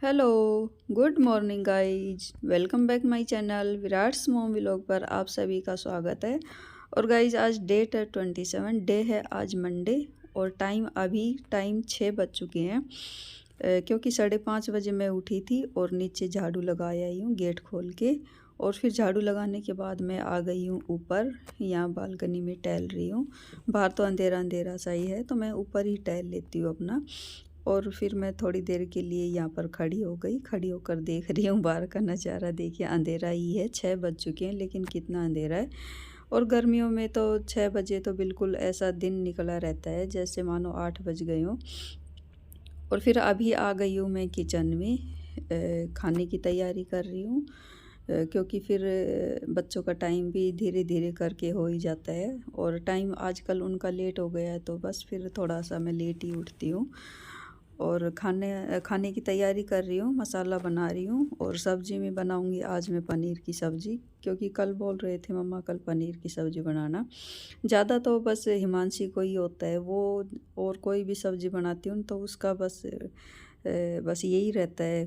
Hello, good morning guys. Welcome back my channel Virat's mom vlog पर आप सभी का स्वागत है। और गाइज आज डेट है 27, डे है आज मंडे और टाइम 6 बज चुके हैं। क्योंकि 5:30 बजे मैं उठी थी और नीचे झाड़ू लगा आई हूँ गेट खोल के। और फिर झाड़ू लगाने के बाद मैं आ गई हूँ ऊपर, यहाँ बालकनी में टहल रही हूँ। बाहर तो अंधेरा अंधेरा सा ही है तो मैं ऊपर ही टहल लेती हूँ अपना। और फिर मैं थोड़ी देर के लिए यहाँ पर खड़ी हो गई, खड़ी होकर देख रही हूँ बाहर का नज़ारा। देखिए अंधेरा ही है, 6 बज चुके हैं लेकिन कितना अंधेरा है। और गर्मियों में तो 6 बजे तो बिल्कुल ऐसा दिन निकला रहता है जैसे मानो 8 बज गए हों। और फिर अभी आ गई हूँ मैं किचन में, खाने की तैयारी कर रही हूँ। क्योंकि फिर बच्चों का टाइम भी धीरे धीरे करके हो ही जाता है और टाइम आजकल उनका लेट हो गया है तो बस फिर थोड़ा सा मैं लेट ही उठती हूँ। और खाने खाने की तैयारी कर रही हूँ, मसाला बना रही हूँ। और सब्ज़ी में बनाऊँगी आज मैं पनीर की सब्ज़ी, क्योंकि कल बोल रहे थे मम्मा कल पनीर की सब्ज़ी बनाना। ज़्यादा तो बस हिमांशी को ही होता है वो, और कोई भी सब्ज़ी बनाती हूँ तो उसका बस यही रहता है।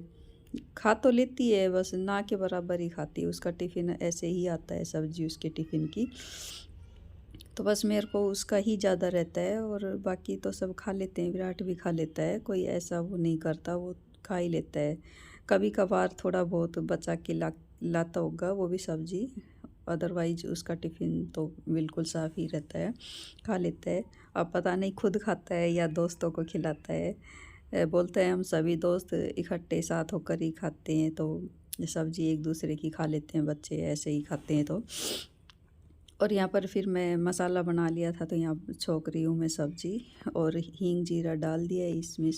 खा तो लेती है, बस ना के बराबर ही खाती है। उसका टिफ़िन ऐसे ही आता है सब्ज़ी उसके टिफ़िन की, तो बस मेरे को उसका ही ज़्यादा रहता है। और बाकी तो सब खा लेते हैं, विराट भी खा लेता है, कोई ऐसा वो नहीं करता, वो खा ही लेता है। कभी कभार थोड़ा बहुत बचा के लाता होगा वो भी सब्ज़ी, अदरवाइज उसका टिफ़िन तो बिल्कुल साफ़ ही रहता है, खा लेता है। अब पता नहीं खुद खाता है या दोस्तों को खिलाता है। बोलते हैं हम सभी दोस्त इकट्ठे साथ होकर ही खाते हैं, तो सब्ज़ी एक दूसरे की खा लेते हैं, बच्चे ऐसे ही खाते हैं तो। और यहाँ पर फिर मैं मसाला बना लिया था तो यहाँ छोंक रही हूँ मैं सब्ज़ी। और हींग जीरा डाल दिया, इसमें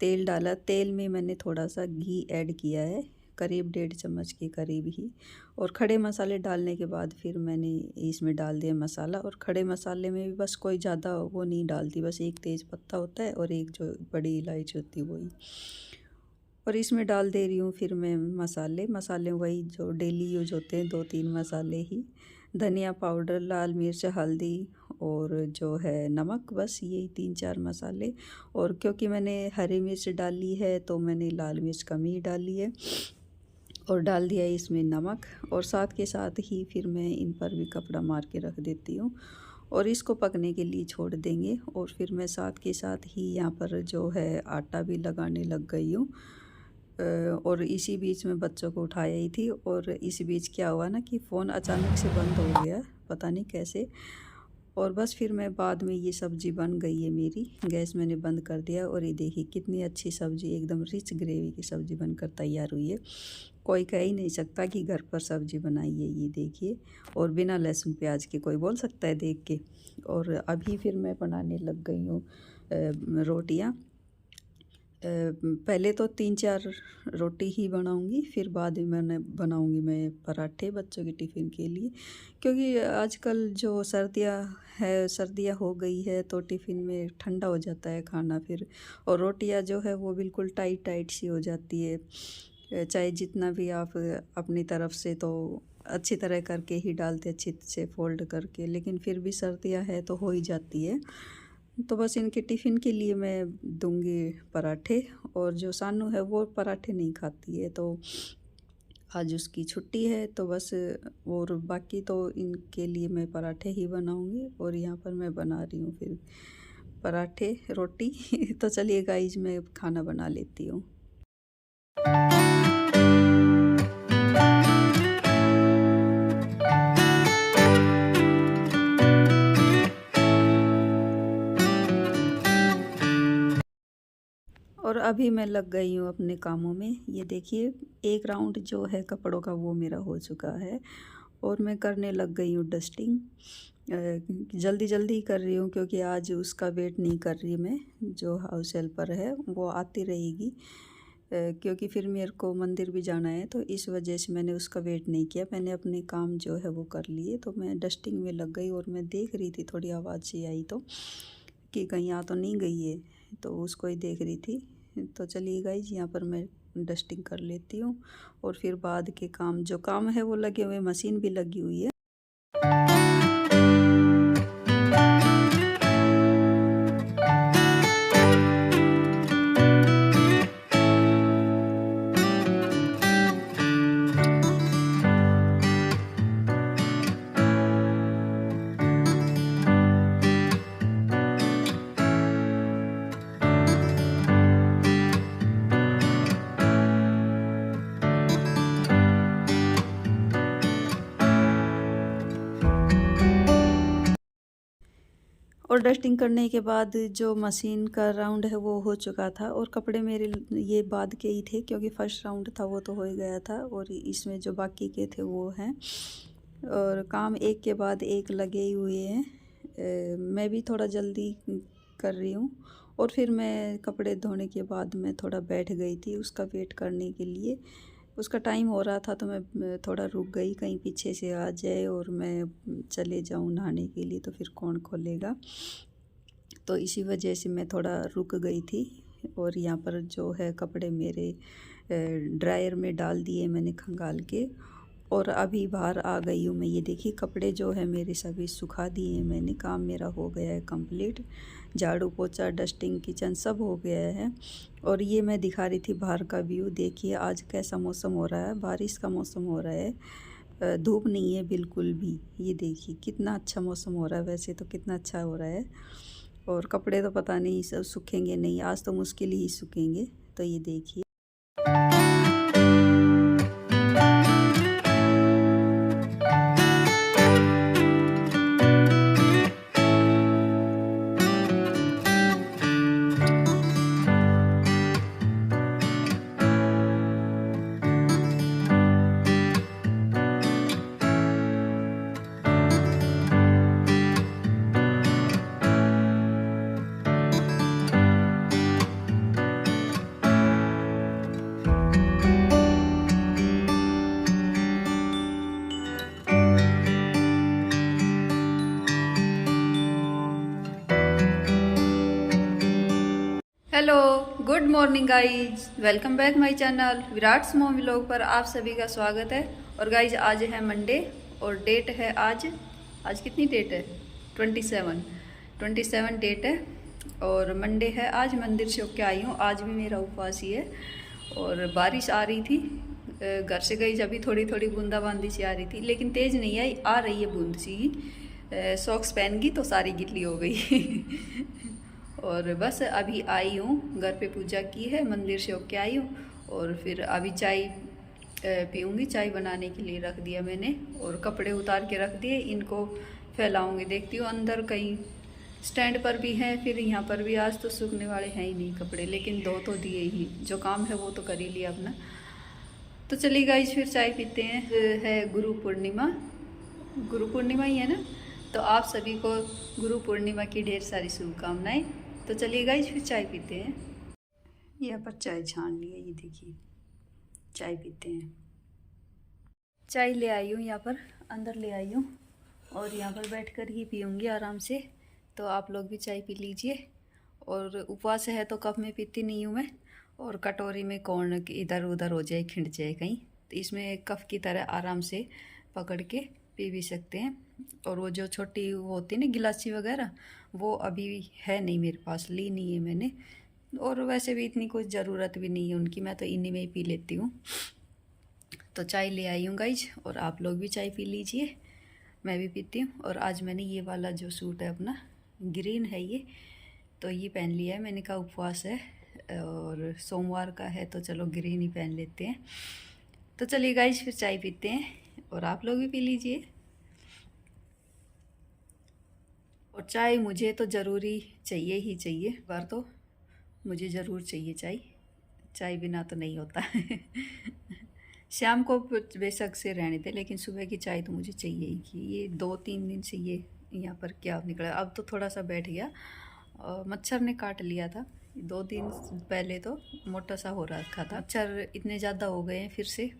तेल डाला, तेल में मैंने थोड़ा सा घी ऐड किया है, करीब 1.5 चम्मच के करीब ही। और खड़े मसाले डालने के बाद फिर मैंने इसमें डाल दिया मसाला। और खड़े मसाले में भी बस कोई ज़्यादा वो नहीं डालती, बस एक तेज़ पत्ता होता है और एक जो बड़ी इलायची होती है वही। और इसमें डाल दे रही हूँ फिर मैं मसाले वही जो डेली यूज होते हैं, 2-3 मसाले ही। धनिया पाउडर, लाल मिर्च, हल्दी और जो है नमक, बस यही 3-4 मसाले। और क्योंकि मैंने हरी मिर्च डाली है तो मैंने लाल मिर्च कम ही डाली है। और डाल दिया इसमें नमक, और साथ के साथ ही फिर मैं इन पर भी कपड़ा मार के रख देती हूँ और इसको पकने के लिए छोड़ देंगे। और फिर मैं साथ के साथ ही यहाँ पर जो है आटा भी लगाने लग गई हूँ। और इसी बीच में बच्चों को उठाया ही थी। और इस बीच क्या हुआ ना कि फ़ोन अचानक से बंद हो गया, पता नहीं कैसे। और बस फिर मैं बाद में, ये सब्ज़ी बन गई है मेरी, गैस मैंने बंद कर दिया। और ये देखिए कितनी अच्छी सब्ज़ी, एकदम रिच ग्रेवी की सब्ज़ी बनकर तैयार हुई है। कोई कह ही नहीं सकता कि घर पर सब्ज़ी बनाई है, ये देखिए। और बिना लहसुन प्याज के, कोई बोल सकता है देख के। और अभी फिर मैं बनाने लग गई हूँ रोटियाँ। पहले तो 3-4 रोटी ही बनाऊंगी, फिर बाद में मैंने बनाऊंगी मैं पराठे बच्चों के टिफ़िन के लिए। क्योंकि आजकल जो सर्दियाँ हो गई है तो टिफ़िन में ठंडा हो जाता है खाना फिर। और रोटियां जो है वो बिल्कुल टाइट टाइट सी हो जाती है। चाहे जितना भी आप अपनी तरफ से तो अच्छी तरह करके ही डालते, अच्छे से फोल्ड करके, लेकिन फिर भी सर्दियाँ है तो हो ही जाती है। तो बस इनके टिफ़िन के लिए मैं दूंगी पराठे। और जो सानू है वो पराठे नहीं खाती है तो आज उसकी छुट्टी है, तो बस। और बाकी तो इनके लिए मैं पराठे ही बनाऊंगी। और यहाँ पर मैं बना रही हूँ फिर पराठे रोटी तो चलिए गाइज मैं खाना बना लेती हूँ। और अभी मैं लग गई हूँ अपने कामों में। ये देखिए एक राउंड जो है कपड़ों का वो मेरा हो चुका है और मैं करने लग गई हूँ डस्टिंग। जल्दी जल्दी कर रही हूँ क्योंकि आज उसका वेट नहीं कर रही मैं, जो हाउस हेल्पर है वो आती रहेगी। क्योंकि फिर मेरे को मंदिर भी जाना है तो इस वजह से मैंने उसका वेट नहीं किया, मैंने अपने काम जो है वो कर लिए। तो मैं डस्टिंग में लग गई और मैं देख रही थी, थोड़ी आवाज़ सी आई तो कि कहीं आ तो नहीं गई है, तो उसको ही देख रही थी। तो चलिए गाइज यहाँ पर मैं डस्टिंग कर लेती हूँ और फिर बाद के काम जो काम है वो लगे हुए, मशीन भी लगी हुई है। और डस्टिंग करने के बाद जो मशीन का राउंड है वो हो चुका था और कपड़े मेरे ये बाद के ही थे क्योंकि फर्स्ट राउंड था वो तो हो ही गया था और इसमें जो बाकी के थे वो हैं और काम एक के बाद एक लगे ही हुए हैं। मैं भी थोड़ा जल्दी कर रही हूँ और फिर मैं कपड़े धोने के बाद मैं थोड़ा बैठ गई थी उसका वेट करने के लिए। उसका टाइम हो रहा था तो मैं थोड़ा रुक गई, कहीं पीछे से आ जाए और मैं चले जाऊँ नहाने के लिए तो फिर कौन खोलेगा। तो इसी वजह से मैं थोड़ा रुक गई थी और यहाँ पर जो है कपड़े मेरे ड्रायर में डाल दिए मैंने खंगाल के और अभी बाहर आ गई हूँ मैं। ये देखिए कपड़े जो है मेरे सभी सुखा दिए मैंने, काम मेरा हो गया है कंप्लीट। झाड़ू पोछा डस्टिंग किचन सब हो गया है और ये मैं दिखा रही थी बाहर का व्यू। देखिए आज कैसा मौसम हो रहा है, बारिश का मौसम हो रहा है, धूप नहीं है बिल्कुल भी। ये देखिए कितना अच्छा मौसम हो रहा है, वैसे तो कितना अच्छा हो रहा है। और कपड़े तो पता नहीं सब सूखेंगे नहीं, आज तो मुश्किल ही सूखेंगे। तो ये देखिए hello good morning guys, welcome back my channel Virat's mom vlog पर आप सभी का स्वागत है। और गाइज आज है मंडे और डेट है आज कितनी डेट है 27 डेट है और मंडे है आज। मंदिर से होके आई हूँ, आज भी मेरा उपवास ही है। और बारिश आ रही थी, घर से गई जब भी थोड़ी थोड़ी बूंदाबांदी सी आ रही थी लेकिन तेज़ नहीं आई, आ रही है बूंद सी। सॉक्स पहन गई तो सारी गिल्ली हो गई और बस अभी आई हूँ, घर पे पूजा की है, मंदिर से होके आई हूँ और फिर अभी चाय पीऊँगी। चाय बनाने के लिए रख दिया मैंने और कपड़े उतार के रख दिए, इनको फैलाऊँगी। देखती हूँ अंदर कहीं स्टैंड पर भी हैं, फिर यहाँ पर भी। आज तो सूखने वाले हैं ही नहीं कपड़े, लेकिन दो तो दिए ही, जो काम है वो तो कर ही लिया अपना। तो चलिए गाइस फिर चाय पीते हैं। है गुरु पूर्णिमा ही है ना, तो आप सभी को गुरु पूर्णिमा की ढेर सारी शुभकामनाएं। तो चलिए गाइस फिर चाय पीते हैं। यहाँ पर चाय छान लिए, ये देखिए चाय पीते हैं। चाय ले आई हूँ, यहाँ पर अंदर ले आई हूँ और यहाँ पर बैठकर ही पीऊँगी आराम से। तो आप लोग भी चाय पी लीजिए। और उपवास है तो कप में पीती नहीं हूँ मैं, और कटोरी में कौन इधर उधर हो जाए, खिंड जाए कहीं, तो इसमें कप की तरह आराम से पकड़ के पी भी सकते हैं। और वो जो छोटी वो होती है ना गिलासी वगैरह, वो अभी है नहीं मेरे पास, ली नहीं है मैंने। और वैसे भी इतनी कुछ ज़रूरत भी नहीं है उनकी, मैं तो इन्हीं में ही पी लेती हूँ। तो चाय ले आई हूँ गाइज, और आप लोग भी चाय पी लीजिए, मैं भी पीती हूँ। और आज मैंने ये वाला जो सूट है अपना, ग्रीन है ये, तो ये पहन लिया है। मैंने कहा उपवास है और सोमवार का है तो चलो ग्रीन ही पहन लेते हैं। तो चलिए गाइज फिर चाय पीते हैं और आप लोग भी पी लीजिए। और चाय मुझे तो ज़रूरी चाहिए ही चाहिए, बार तो मुझे ज़रूर चाहिए चाय, चाय बिना तो नहीं होता शाम को बेशक से रहने थे, लेकिन सुबह की चाय तो मुझे चाहिए ही कि ये 2-3 दिन से ये यहाँ पर क्या निकला। अब तो थोड़ा सा बैठ गया, मच्छर ने काट लिया था 2 दिन पहले, तो मोटा सा हो रखा था। मच्छर इतने ज़्यादा हो गए हैं फिर से।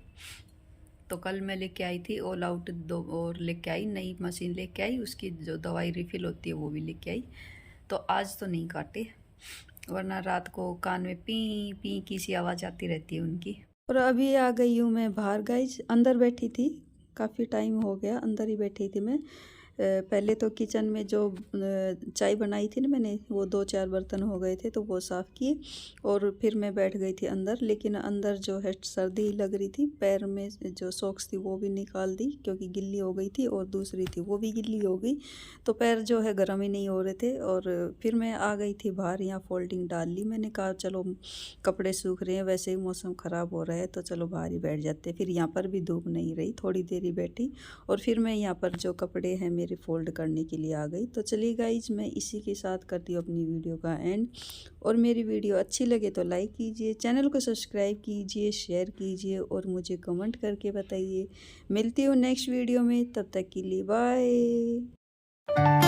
तो कल मैं लेके आई थी ऑल आउट 2 और लेके आई, नई मशीन लेके आई, उसकी जो दवाई रिफ़िल होती है वो भी लेके आई। तो आज तो नहीं काटे, वरना रात को कान में पी पी की सी आवाज़ आती रहती है उनकी। और अभी आ गई हूँ मैं बाहर गाइज, अंदर बैठी थी, काफ़ी टाइम हो गया अंदर ही बैठी थी मैं। पहले तो किचन में जो चाय बनाई थी ना मैंने, वो 2-4 बर्तन हो गए थे तो वो साफ़ किए और फिर मैं बैठ गई थी अंदर। लेकिन अंदर जो है सर्दी ही लग रही थी, पैर में जो सॉक्स थी वो भी निकाल दी क्योंकि गिल्ली हो गई थी, और दूसरी थी वो भी गिल्ली हो गई, तो पैर जो है गर्म ही नहीं हो रहे थे। और फिर मैं आ गई थी बाहर, यहाँ फोल्डिंग डाल ली। मैंने कहा चलो कपड़े सूख रहे हैं, वैसे ही मौसम ख़राब हो रहा है तो चलो बाहर ही बैठ जाते। फिर यहाँ पर भी धूप नहीं रही, थोड़ी देर ही बैठी और फिर मैं यहाँ पर जो कपड़े हैं मेरे फ़ोल्ड करने के लिए आ गई। तो चलिए गाइज, मैं इसी के साथ करती हूँ अपनी वीडियो का एंड। और मेरी वीडियो अच्छी लगे तो लाइक कीजिए, चैनल को सब्सक्राइब कीजिए, शेयर कीजिए और मुझे कमेंट करके बताइए। मिलती हूँ नेक्स्ट वीडियो में, तब तक के लिए बाय।